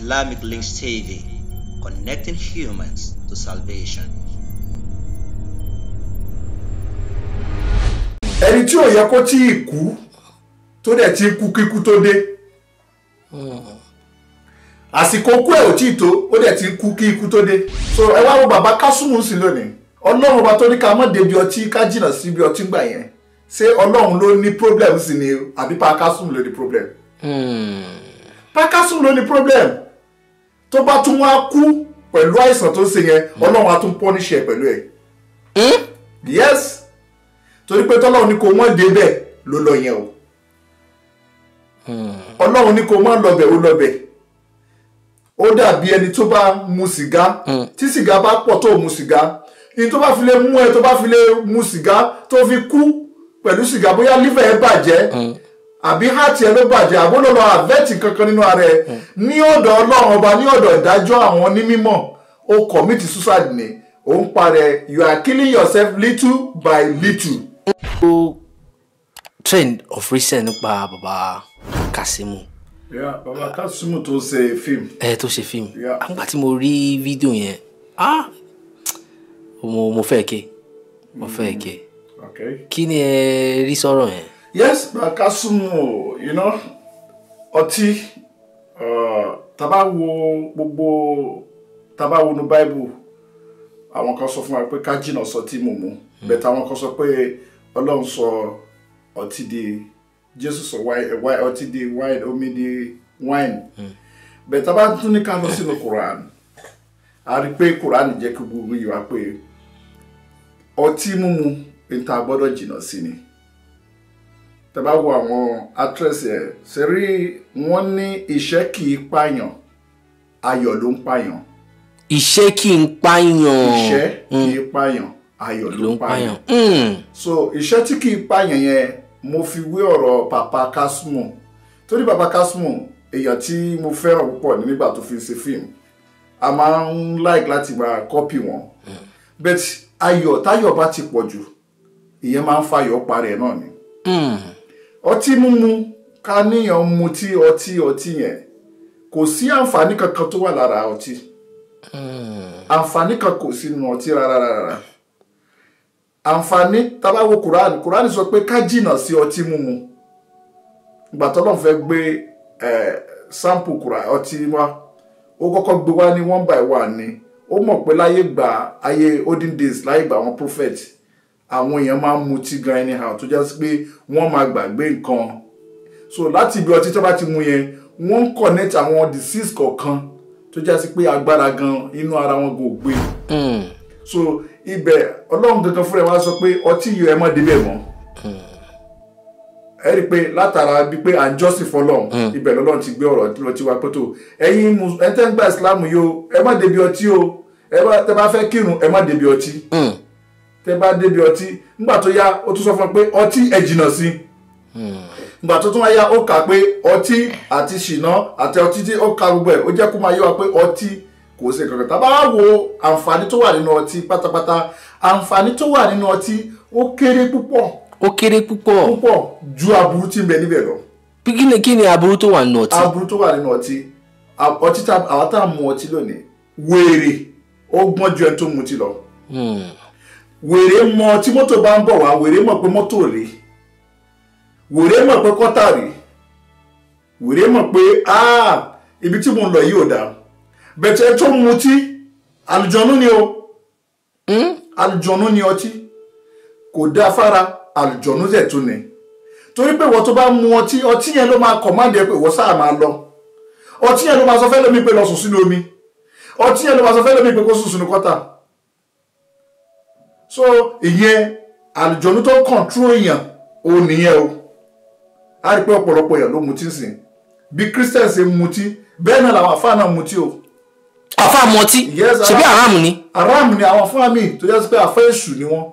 Islamic Links TV, connecting humans to salvation. Ẹni tí ó yẹ kó tí ikú tó dẹ̀ ti kú kíkú tó dé. Àsìkò kú ẹ̀ ò tí tó ó dẹ̀ ti kú kí ikú tó dé. So ẹ wá wo bàbá Kásùmù sí lónìí. Ọlọ́run bá tó ní ká má débi ọtí ká jìnnà sí ibi ọtí gbà yẹn. Ṣé Ọlọ́run ló ní problem sí ni àbí pa Kásùmù ló ní problem? Pa Kásùmù ló ní problem. Tó bá tún wá kú pẹ̀lú àìsàn tó ṣe yẹn, Ọlọ́run á tún punish ẹ pẹ̀lú ẹ̀. Yes. Torí pé tọ́lọ́run ní kò mọ́ débẹ̀ ló lọ yẹn o. Ọlọ́run ní kò mọ́ lọ́bẹ̀ ó lọ́bẹ̀. Ó dàbí ẹni tó bá mu sìgá. Tí sìgá bá pọ̀ tó mu sìgá. Ní tó bá fi lè mú ẹ tó bá fi lè mu sìgá tó fi kú pẹ̀lú sìgá bóyá liver ẹ bàjẹ́. Àbí heart ẹ ló bàjẹ́ àbó ló lọ àvẹ́tì kankan nínú ara ẹ. Ní ọ̀dọ̀ Ọlọ́run ọba ní ọ̀dọ̀ ìdájọ́ àwọn onímọ̀ ó commit suicide ni. Ó ń parẹ́ you are killing yourself little by little. Trend of recent nípa bàbá Kasimu. Yeah, bàbá Kasimu tó ṣe film. Tó ṣe film. Yeah. Àgbà tí mo rí fídíò yẹn, mo fẹ́ ké. Mo fẹ́ ké. Okay. Kí ni ẹ rí sọ̀rọ̀ yẹn? Yes, bàbá Kasimu, you know, ọtí, tá bá wo ní Bible, àwọn kan sọ fún wa pé ká jìnnà sọtí mímu. Bẹ́ẹ̀ táwọn kan sọ pé Ọlọ́run sọ ọtí di Jésù sọ ọtí di wine omi di wine. Bẹ́ẹ̀ tá bá tún ní ká lọ sínú Quran. A rí pé Quran jẹ́ kí gbogbo yìí wá pé ọtí mímu ní ta gbọ́dọ̀ jìnnà sí ni. Tá bá wo àwọn actress ẹ̀ ṣe rí wọ́n ní iṣẹ́ kì í pààyàn ayọ̀ ló ń pààyàn. Iṣẹ́ kì í pààyàn. Iṣẹ́ kì í pààyàn ayọ̀ ló ń pààyàn. So iṣẹ́ tí kì í pààyàn yẹn mo fi wé ọ̀rọ̀ Papa Kasimu. Torí Papa Kasimu èèyàn tí mo fẹ́ràn púpọ̀ nígbà tó fi ṣe fíìmù. A máa ń like láti máa copy wọn. But ayọ̀ táyọ̀ bá ti pọ̀ jù ìyẹn máa ń fayọ̀ parẹ́ náà ni. Ọtí mímu ká níyàn mutí ọtí yẹn kò sí àǹfààní kankan tó wà lára ọtí. Àǹfààní kan kò sí nínú ọtí rárá. Àǹfààní tá bá wo Quran sọ pé ká jìnnà sí ọtí mímu. Ìgbà t'Ọlọ́run fẹ́ gbé sample Quran ọtí wá ó kọ́kọ́ gbé wá ní one by one ni. Ó mọ̀ pé ayé olden days láyé gbà àwọn prophet àwọn èèyàn máa ń mutí gan anyhow tó jẹ́ pé wọ́n máa gbàgbé nǹkan. So láti ibi ọtí tó bá ti mu yẹn wọ́n ń connect àwọn disease kọ̀ọ̀kan tó jẹ́ sí pé agbára gan inú ara wọn kò gbé. So ibẹ̀ Ọlọ́run gangan fúnra wa sọ pé ọtí yìí ẹ má débẹ̀ mọ́. Ẹ rí i pé látara bíi pé à ń jọ́sìn fọlọ́run ibẹ̀ lọ́lọ́run ti gbé ọ̀rọ̀ lọ tí wá pé tó ẹ̀yin ẹ̀ńtẹ́ ń gba ìsìlámù yìí o ẹ má débi ọtí o tẹ bá fẹ́ kírun ẹ má débi ọtí. Tẹ bá débi ọtí nígbà tó yá ó tún sọ fún ọ pé ọtí ẹ jìnnà sí. Nígbà tó tún wá yá ó kà pé ọtí àti ṣìnà àti ọtí tí ó ka gbogbo ẹ̀ ó jẹ́ kó máa yé wa pé ọtí kò ṣe kankan. Tá bá wo àǹfààní tó wà nínú ọtí pátápátá àǹfààní tó wà nínú ọtí ó kéré púpọ̀. Ó kéré púpọ̀. Púpọ̀ ju aburú tí ń bẹ níbẹ̀ lọ. Kí ni aburú tó wà nínú ọtí? Aburú tó wà nínú ọtí àwọn tá à mu ọtí lónìí wèrè ó gbọ́n ju ẹni tó mutí lọ. Wèrè mọ̀ tí mọ́tò bá ń bọ̀ wá wèrè mọ̀ pé mọ́tò rèé. Wèrè mọ̀ pé kọ́tà rèé. Wèrè mọ̀ pé ibi tí mo ń lọ yìí ò dáa. Bẹ̀tẹ̀ tó mutí àlùjọ̀nú ni o. Àlùjọ̀nú ni ọtí. Kò dá fára àlùjọ̀nú zẹ̀ tún ni. Torí pé wọ́n tó bá mu ọtí yẹn ló máa command ẹ pé wọ́n sáà máa lọ. Ọtí yẹn ló máa sọ fẹ́ lómi pé lọ sùn sínú omi. Ọtí yẹn ló máa sọ fẹ́ lómi pé kó sùn sínú kọ́tà. So ìyẹn àlùjọ̀nú tó control èèyàn ò nìyẹn o. A rí pé ọ̀pọ̀lọpọ̀ èèyàn ló mutí sìn. Bí Christian ṣe mutí bẹ́ẹ̀ náà làwọn àfáà náà mutí o. Àfáà mutí? Ṣebí àrámù ni? Àrámù ni àwọn fúnra mi tó jẹ́ pé àfẹ́ èṣù ni wọ́n.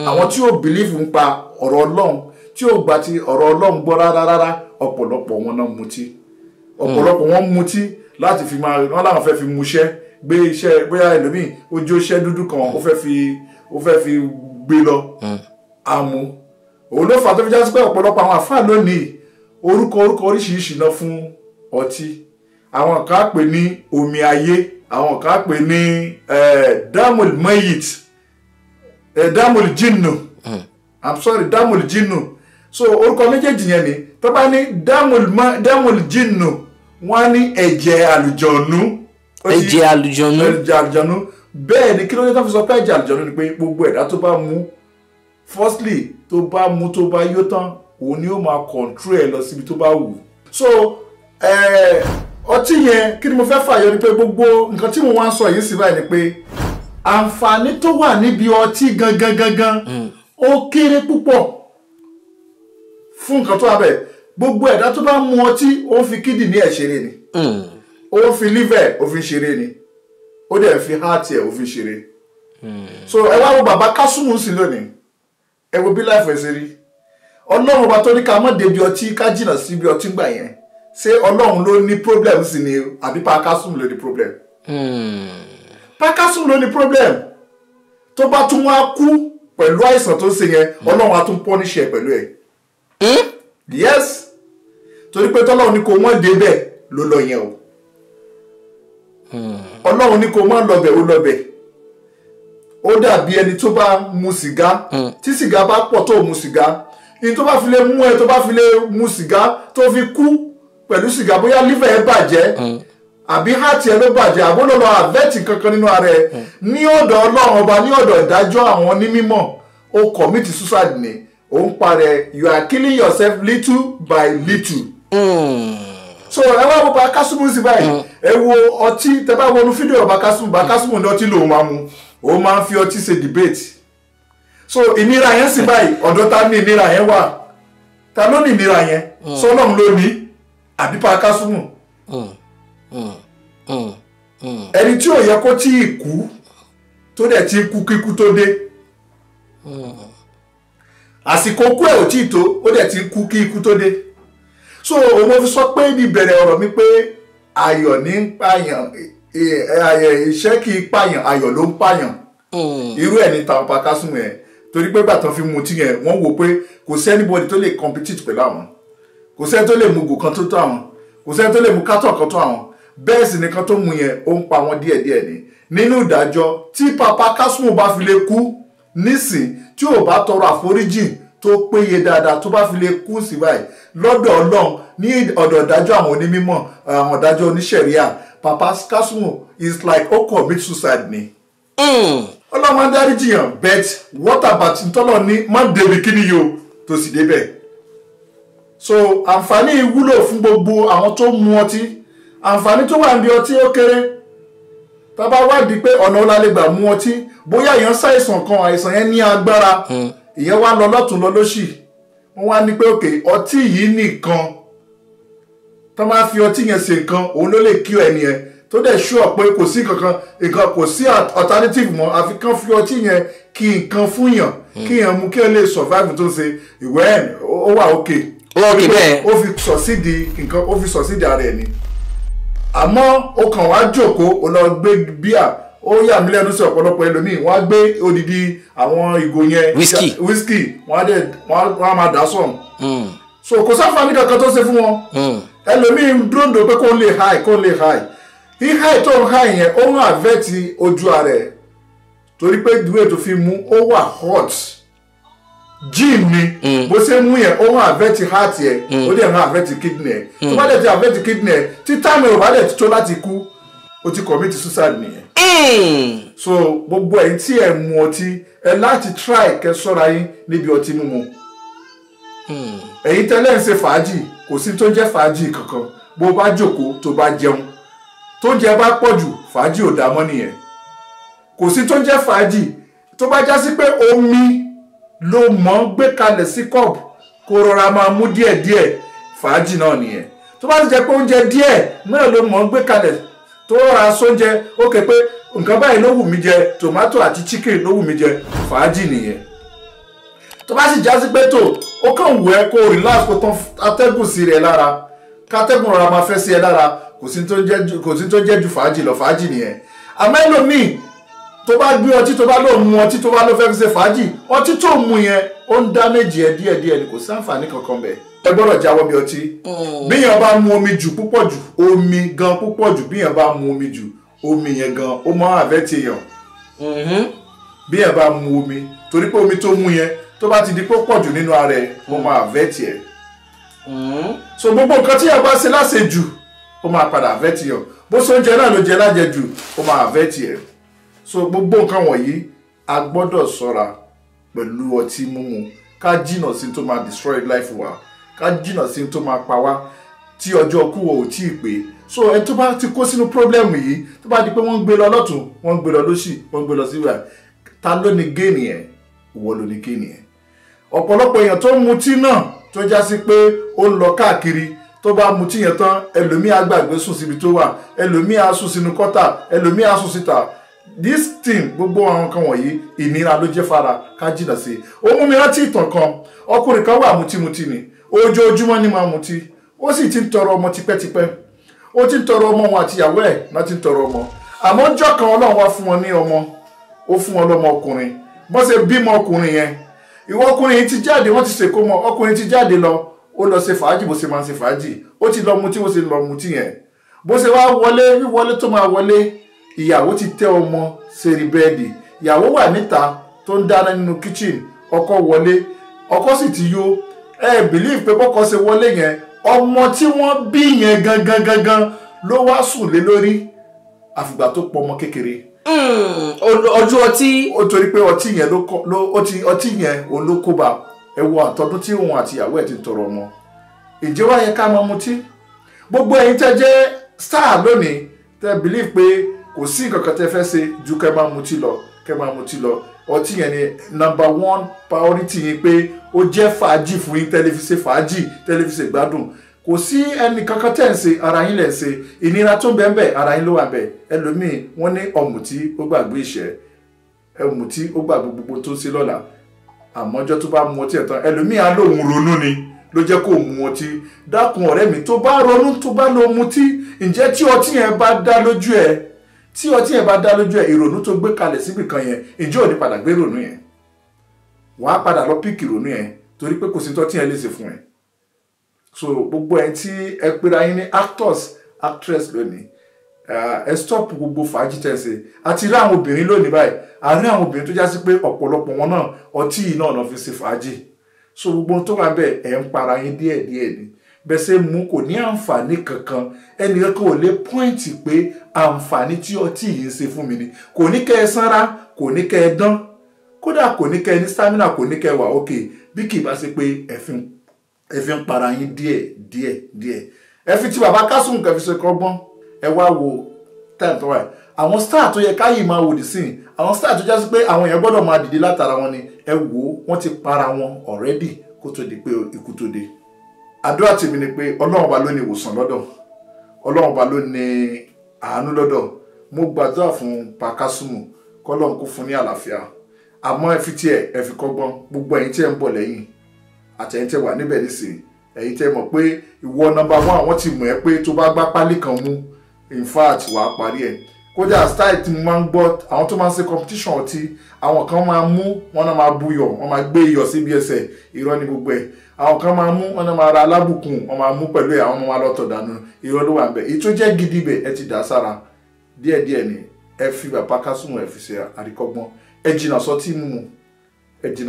Àwọn tí ò believe ń pa ọ̀rọ̀ Ọlọ́run tí ò gbà ti ọ̀rọ̀ Ọlọ́run gbọ́ rárá ọ̀pọ̀lọpọ̀ wọn náà mutí. Ọ̀pọ̀lọpọ̀ wọn mutí láti fi máa wọ́n láwọn fẹ́ fi muṣẹ́ gbé iṣẹ́ bóyá ẹlòmíì ó jó iṣẹ́ dúdú kan ó fẹ́ fi gbé lọ àmú. Òun ló fà tó fi já sí pé ọ̀pọ̀lọpọ̀ àwọn àfáà lónìí orúkọ oríṣiríṣi náà fún ọtí. àwọn kan pè ní omi ayé, àwọn kan pè ní damul mayit, damul jinnu. I'm sorry, damul jinnu. So orúkọ méjèèjì yẹn ni tó bá ní damul jinnu wọ́n ní ẹ̀jẹ̀ àlùjọ̀nú. Ẹ̀jẹ̀ àlùjọ̀nú. Ẹ̀jẹ̀ àlùjọ̀nú. Bẹ́ẹ̀ ni kí ló dé tó fi sọ pé ẹ̀jẹ̀ àlùjọ̀nú ni pé gbogbo ẹ̀dá tó bá mú firstly tó bá mú tó bá yó tán òun ni ó máa control ẹ lọ síbi tó bá wù. So ọtí yẹn kí ni mo fẹ́ fàyọ ni pé gbogbo nǹkan tí mo wá ń sọ yìí sí báyìí ni pé àǹfààní tó wà níbi ọtí gangan ó kéré púpọ̀ fún nǹkan tó wà bẹ́ẹ̀. Gbogbo ẹ̀dá tó bá mú ọtí ó ń fi kídìní ẹ̀ ṣeré ni, ó ń fi liver ó fi ṣeré ni, ó dẹ̀ fi heart ẹ̀ ó fi ṣeré. So ẹ wá wo bàbá Kásùmù sí lónìí, ẹ wo bí láìfọ̀ ẹ̀ ṣe rí. Ọlọ́run ọba tó ní ká mọ̀ débi ọtí ká jìnnà sí ibi ọtí gbà yẹn, ṣé Ọlọ́run ló ní problem sí ni àbí Pa Kásùmù ló ní problem? Pa Kásùmù ló ní problem. Tó bá tún wá kú pẹ̀lú àìsàn tó ń ṣe yẹn, Ọlọ́run á tún punish ẹ̀ pẹ̀lú ẹ̀. Yes, torí pé tọ́lọ́run ní kò mọ̀ débẹ̀ ló lọ yẹn o. Ọlọ́run ní kò mọ̀ lọ́bẹ̀ ó lọ́bẹ̀. Ó dàbí ẹni tó bá mu sìgá, tí sìgá bá pọ̀ tó mu sìgá, ní tó bá fi lè mú ẹ tó bá fi lè mu sìgá tó fi kú pẹ̀lú sìgá, bóyá liver ẹ bàjẹ́ àbí heart ẹ ló bàjẹ́ àbó ló lọ àvẹ́tì kankan nínú ara ẹ, ní ọ̀dọ̀ Ọlọ́run ọba, ní ọ̀dọ̀ ìdájọ́ àwọn onímọ̀, ó commit suicide ni. Ó ń parẹ́, you are killing yourself little by little. So ẹ wá wo Pa Kásùmù sí báyìí, ẹ wo ọtí, tẹ bá wọnú fídíò Pa Kásùmù ní ọtí lòun máa mu, ó máa ń fi ọtí ṣe debate. So ìnira yẹn sì báyìí ọ̀dọ̀ ta ní ìnira yẹn wà, ta ló ní ìnira yẹn, sọ́lọ́run ló ní àbí Pa Kásùmù? Ẹni tí ò yẹ kó tí ì kú tó dẹ̀ ti kú kíkú tó dé, àsìkò kú ẹ̀ ò tí ì tó ó dẹ̀ ti kú kí ikú tó dé. So òun fi sọ pé ní ìbẹ̀rẹ̀ ọ̀rọ̀ mi pé ayọ̀ ní ń pààyàn, iṣẹ́ kì í pààyàn, ayọ̀ ló ń pààyàn. Irú ẹ̀ ní tàwọn Pa Kásùmù yẹn, torí pé gbàtàn fi mu tí yẹn wọ́n wò pé kò sí anybody tó lè compete pẹ̀lú àwọn, kò sẹ́ni tó lè mu gò kan tó tó àwọn, kò sẹ́ni tó lè mu kátọ̀ kan tó àwọn. Bẹ́ẹ̀ sì nìkan tó mu yẹn ó ń pa wọn díẹ̀díẹ̀ ni. Nínú ìdájọ́ tí Pa Kásùmù bá fi lè kú nísìn, tí ò bá tọrọ àforíjì tó péye dáadáa, tó bá fi lè kú sí báyìí lọ́dọ̀ Ọlọ́run ní ọ̀dọ̀ ìdájọ́ àwọn onímọ̀, àwọn ìdájọ́ oníṣẹ̀ríà, Pa Kásùmù is like ó commit suicide ni. Ọlọ́run máa ń dáríjì yàn, but what about ntọ́lọ́ ní má débi kíní yìí o tó sì débẹ̀. So àǹfààní wúlò fún gbogbo àwọn tó mu ọtí, àǹfààní tó wà níbi ọtí ó kéré. Tá bá wádìí pé ọ̀nà ọ̀la lè gbà mu ọtí, bóyá èèyàn ṣàìsàn kan, àìsàn yẹn ní agbára, ìyẹn wá lọ lọ́tún lọ lósì, wọ́n wá ní pé òkè ọtí yìí nìkan tó máa fi ọtí yẹn ṣe nǹkan òun ló lè kí ẹni yẹn, tó dẹ̀ ṣúọ̀ pé kò sí nǹkan kò sí alternative mọ́, àfi kán fi ọtí yẹn kí nǹkan fún yàn, kí yàn mú kí yàn lè survive tó ń ṣe ìwé ẹ̀ ó wà òkè. Ó fi sọ̀sídìí nǹkan, ó fi sọ̀sídìí ara ẹ̀ ni. Àmọ́ ó kàn wá jókòó, ó lọ gbé bíà, ó yà mí lẹ́nu sí ọ̀pọ̀lọpọ̀ ẹlòmíì, wọ́n á gbé odidi àwọn ìgò yẹn whisky wọ́n á máa dà sọ̀n. So kò sáfàní kankan tó ṣe fún wọn. Ẹlòmíì dúró pé kó lè high. High tó ń high yẹn ó ń àvẹ́tì ojú ara ẹ̀, torí pé ìdúró tó fi mú ó wà hot. Gin ni bó ṣe mú yẹn ó ń àvẹ́tì heart yẹn, ó dẹ̀ ń àvẹ́tì kidney ẹ̀. Tó bá dẹ̀ ti àvẹ́tì kidney ẹ̀, tí táìmù ò bá dẹ̀ ti tó láti kú, ó ti commit suicide nìyẹn. So gbogbo ẹ̀yin tí ẹ mu ọtí, ẹ láti try kẹ́ ṣọ́ra yín níbi ọtí mímu. Ẹ̀yin tẹ́lẹ̀ ń ṣe fàájì, kò sí tó jẹ́ fàájì kankan. Bó bá jókòó tó bá jẹun, tó jẹ bá pọ̀ jù, fàájì ò dá mọ́ nìyẹn. Kò sí tó jẹ́ fàájì, tó bá já sí pé omi ló mọ̀ gbé kalẹ̀ sí cup kó rọra máa mú díẹ̀díẹ̀, fàájì náà nìyẹn. Tó bá ti jẹ́ pé oúnjẹ díẹ̀ náà ló mọ̀ gbé kalẹ̀, tó ra sóúnjẹ ó kẹ pé nǹkan báyìí ló wù mí jẹ, tomato àti chicken ló wù mí jẹ, fàájì nìyẹn. Tó bá sì já sí pé tó ó kàn wù ẹ́ kó relax, kó tán atẹ́gùn sí rẹ̀ lára, kátẹ́gùn rọra máa fẹ́ sí ẹ lára, kò sí tó jẹ́ ju fàájì lọ, fàájì nìyẹn. Àmọ́ ẹlòmíì tó bá gbé ọtí, tó bá lóun mu ọtí, tó bá ló fẹ́ fi ṣe fàájì, ọtí tó mu yẹn ó ń damage ẹ díẹ̀díẹ̀ ni, kò sí àǹfààní kankan bẹ́ẹ̀. ẹ gbọ́dọ̀ jáwọ́ bí ọtí bí yẹn bá mu omi jù púpọ̀ jù omi gan púpọ̀ jù bí yẹn bá mu omi jù omi yẹn gan ó máa àfẹ́tì èèyàn bí yẹn bá mu omi torí pé omi tó mu yẹn tó bá ti di púpọ̀ jù nínú ara ẹ̀ ó máa àfẹ́tì ẹ̀ so gbogbo nǹkan tí yẹn bá ṣe láṣejù ó máa padà àfẹ́tì ẹ̀ bó ṣe oúnjẹ náà ló jẹ lájẹjù ó máa àfẹ́tì ẹ̀ so gbogbo nǹkan wọ̀nyí a gbọ́dọ̀ ṣọ́ra pẹ̀lú ọtí mímu ká jìnnà sí tó máa destroy life wa ká jìnnà sí tó máa pa wá tí ọjọ́ kú wọ̀ ò tí ì pé so ẹni tó bá ti kó sínú problem yìí tó bá di pé wọ́n ń gbé lọ lọ́tún wọ́n ń gbé lọ lósì wọ́n ń gbé lọ síbẹ̀ ta ló ní géènì ẹ̀ ìwọ ló ní géènì ẹ̀ ọ̀pọ̀lọpọ̀ èèyàn tó ń mutí náà tó já sí pé ó ń lọ káàkiri tó bá mutí yẹn tán ẹlòmíì á gbàgbé sùn síbi tó wà ẹlòmíì á sùn sínú kọ́tà ẹlòmíì á sùn síta this thing gbogbo àwọn kan wọ̀nyí ìnira ló jẹ́ fara ká jìnnà sí i ó mú mi rántí ìtàn kan ọkùnrin kan wà mutí ni ojoojúmọ́ ni máa mutí ó sì ti ń tọrọ ọmọ tipẹ́tipẹ́ ó ti ń tọrọ ọmọ wọn àtìyàwó ẹ̀ láti ń tọrọ ọmọ àmọ́ ọjọ́ kan Ọlọ́run wá fún wọn ní ọmọ ó fún wọn lọ́mọ ọkùnrin bọ́n ṣe bímọ ọkùnrin yẹn ìwọ ọkùnrin yìí ti jáde wọ́n ti ṣèkó mọ ọkùnrin ti jáde lọ ó lọ ṣe fàájì bó ṣe máa ń ṣe fàájì ó ti lọ mutí bó ṣe lọ mutí yẹn bó ṣe wá wọlé wíwọlé tó máa wọlé ìyàwó ti tẹ́ ọmọ sẹ́rí bẹ́ẹ̀dì ìyàwó wà níta tó ń dáná nínú kitchen ọkọ wọlé ọkọ sì ti yó believe pé bọ́kọ ṣe wọlé yẹn ọmọ tí wọ́n bí yẹn gangan ló wá sùn lé lórí àfìgbà tó pọ̀ ọmọ kékeré. ojú ọtí. ó torí pé ọtí yẹn ọtí yẹn òun ló kó bá ẹ wo àtọdún tí òun àti ìyàwó ẹ̀ ti tọrọ ọmọ ìjẹ́ wá yẹ ká máa mutí gbogbo ẹ̀yin tẹ́ jẹ́ star lónìí tẹ́ believe pé kò sí nǹkan kan tẹ́ fẹ́ ṣe ju kẹ́ máa mutí lọ ọtí yẹn ni number one priority yẹn pé ó jẹ́ fàájì fún yín tẹlifíṣẹ́ fàájì tẹlifíṣẹ́ gbádùn kò sí ẹnì kankan tẹ́ ń ṣe ara yín lẹ̀ ń ṣe ìnira tó ń bẹ ń bẹ ara yín ló wà ń bẹ ẹlòmíì wọ́n ní ọ̀mùtí ó gbàgbé ìṣẹ́ ọ̀mùtí ó gbàgbé gbogbo tó ń ṣe lọ́la àmọ́ ọjọ́ tó bá mu ọtí ẹ̀ tán ẹlòmíì á lóun ronú ni ló jẹ́ kó mu ọtí dákun ọ̀rẹ́ mi tó bá ronú tó bá lọ mutí ǹjẹ́ tí ọtí yẹn bá dá lójú ẹ̀ ìrònú tó gbé kalẹ̀ síbì kan yẹn ǹjẹ́ ò ní padà gbé ìrònú yẹn wàá padà lọ píkì ìrònú yẹn torí pé kò sí tọ́tí yẹn lè ṣe fún ẹ so gbogbo ẹ tí ẹ pera yín ní actors actress lónìí ẹ stop gbogbo fàájì tẹ̀sí àti rí àwọn obìnrin lónìí báyìí àárín àwọn obìnrin tó já sí pé ọ̀pọ̀lọpọ̀ wọn náà ọtí yìí náà lọ fi ṣe fàájì so gbogbo tó wà bẹ́ẹ̀ ẹ̀ ń para yín díẹ̀díẹ̀ ni bẹ́ẹ̀ ṣe mú kò ní àǹfààní kankan ẹnìkan kò lè pọ́ìntì pé àǹfààní tí ọtí yìí ń ṣe fún mi ni kò ní kẹ́ ẹ sanra kò ní kẹ́ ẹ dán kódà kò ní kẹ́ ẹ ní stamina kò ní kẹ́ ẹ wà òkè bí kì í bá ṣe pé ẹ fi ń para yín díẹ̀ ẹ fi ti bàbá Kásùm kẹ́ fi ṣe kọ́gbọ́n ẹ wá wo time tó wà àwọn star tó yẹ káyì máa wò dì sí àwọn star tó já sí pé àwọn èèyàn gbọ́dọ̀ máa dìde látara wọn ni ẹ wò wọ́n ti para wọn already kó tó di pé ikú tó dé àdúrà tèmi ni pé Ọlọ́run Ọba ló ní ìwòsàn lọ́dọ̀ Ọlọ́run Ọba ló ní àánú lọ́dọ̀ mo gbàdúrà fún Pa Kásùm kọ́lọ́run kó fún ní àlàáfíà àmọ́ ẹ fi tiẹ̀ ẹ fi kọ́gbọ́n gbogbo ẹ̀yin tí ẹ ń bọ̀ lẹ́yìn àtẹ̀yìn tẹ́ wà níbẹ̀ nísìnyí ẹ̀yin tẹ́ mọ̀ pé ìwọ number one àwọn ti mọ̀ ẹ́ pé tó bá gbá pálí kan mú in fact wàá parí ẹ̀ kódà style tí mo máa ń gbọ́ àwọn tó máa ń ṣe competition ọtí àwọn kan máa mú wọn náà máa buyọ̀ wọn máa gbé iyọ̀ síbi ẹsẹ̀ irọ́ ní gbogbo ẹ̀ àwọn kan máa mú wọn náà máa ra alábùkún wọn máa mú pẹ̀lú ẹ̀ àwọn ọmọ wa lọ́tọ̀ dànù irọ́ ló wà ń bẹ̀ èyí tó jẹ́ gidi bẹ̀ ẹ ti dà sára díẹ̀díẹ̀ ni ẹ fi bàbá Kásùm ẹ fi ṣe àríkọ́gbọ́n ẹ jìnnà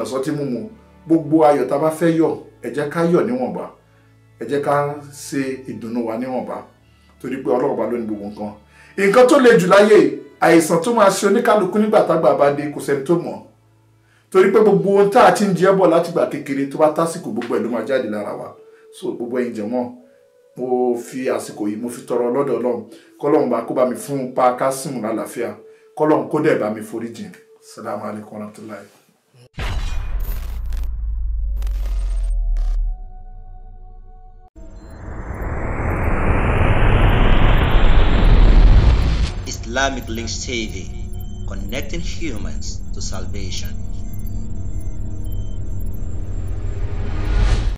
sọtí mímu gbogbo ayọ̀ tá a bá fẹ́ yọ̀ ẹ jẹ́ ká yọ̀ níwọ̀nba ẹ jẹ́ ká ṣe ìdùnnú wa níwọ̀nba torí pé Ọlọ́run Ọba ló ní gbogbo nǹkan tó le jù láyé àìsàn tó máa ṣe oníkálukú nígbà tágbà bá dé kò sẹ́ni tó mọ̀ torí pé gbogbo ohun tá a ti ń jẹ bọ̀ látìgbà kékeré tó bá tásìkò gbogbo ẹ̀ ló máa jáde lára wa so gbogbo ẹ̀yin jẹ̀mọ́ mo fi àsìkò yìí mo fi tọrọ lọ́dọ̀ Ọlọ́run kọ́lọ́run bá kó bá mi fún Pa Kásùm lálàáfíà kọ́lọ́run kó dẹ̀ bá mi foríjìn. Assalamu alaikum warahmatullahi. Islamic Links TV, connecting humans to salvation.